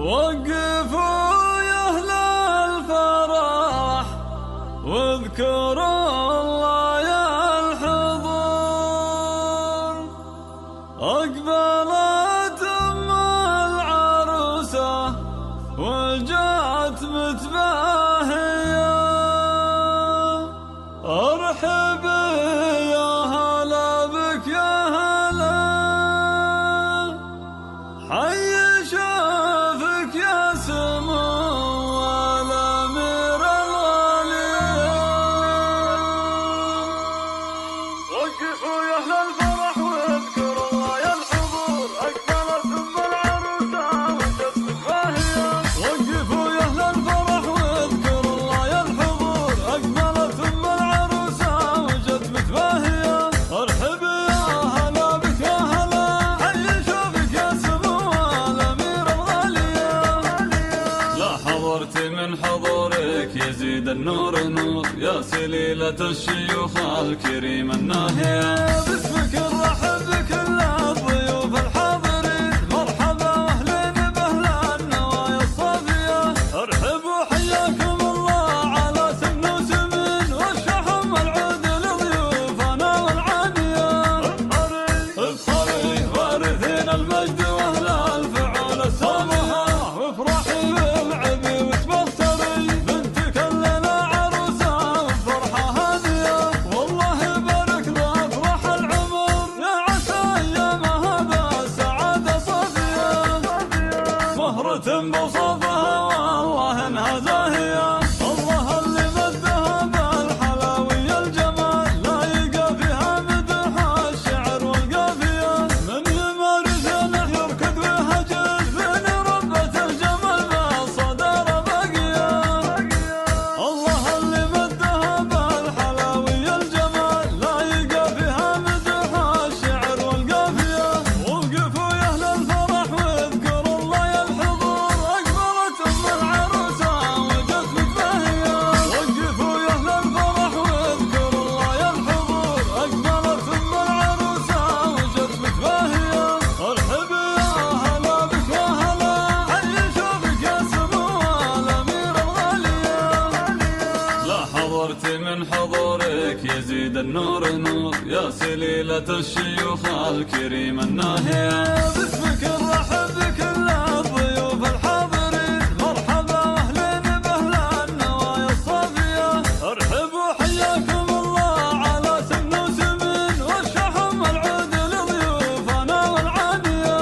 وقفوا يا أهل الفرح واذكروا الله يا الحضور. أقبلت أم العروسة وجات متباهية، ارحبي يا هلا بك يا هلا، حي شافك يا سمو الأمير الغالية. وقفوا يا أهل الفرح واذكروا الله يا الحضور، أقبلت أم العروسة وجت متباهية. وقفوا يا أهل الفرح واذكروا الله يا الحضور، أقبلت أم العروسة وجت متباهية، ارحبي يا هلا بك يا هلا، حي شوفك يا سمو الأمير الغالية. لا حضرت من حضورك يزيد النور نور، يا سليلة الشيوخ الكريمة الناهية. باسمك نرحب بكل الضيوف الحاضرين، مرحبا واهلين باهل النوايا الصافية، ارحبوا حياكم الله على سن وسمين، والشحم والعود لضيوفنا والعانية. افخري وارثين المجد واهل الفعول السامحة، وافرحي والعبي وتبختري، بنتك الليلة عروسة وفرحة هادية، والله يبارك له افراح العمر، يا عسى ايامها بالسعادة صافية، مهرة بوصافها والله انها زاهية. الله اللي مدها بالحلاوي الجمال، لا يلقى فيها مدح الشعر والقافية، من يمارسه يركض ويهجس، بين ربة الجمال بالصدارة باقية. الله اللي مدها بالحلاوي الجمال، لا يلقى فيها مدح الشعر والقافية. وقفوا يا أهل الفرح واذكروا الله يا الحضور، أقبلت أم العروسة وجت متباهية. وقفوا يا أهل الفرح واذكروا الله يا الحضور، أقبلت أم العروسة وجت متباهية، ارحبي يا هلا بك يا هلا، حي شوفك يا سمو الأمير الغالية. لا حضرت من حضورك يزيد النور نور، يا سليلة الشيوخ الكريمة الناهية. باسمك نرحب بكل الضيوف الحاضرين، مرحبا واهلين باهل النوايا الصافية، ارحبوا حياكم الله على سن وسمين، والشحم والعود لضيوفنا والعانية.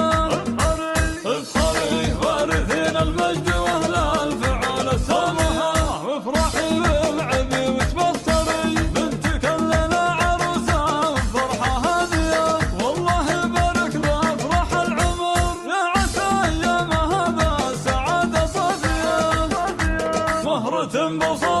افخري وارثين المجد واهل الفعول السامحة، وافرحي والعبي وتبختري، بنتك الليلة عروسة وفرحة هادية، والله يبارك له افراح العمر، يا عسى ايامها بالسعادة صافية، مهرة بوصافها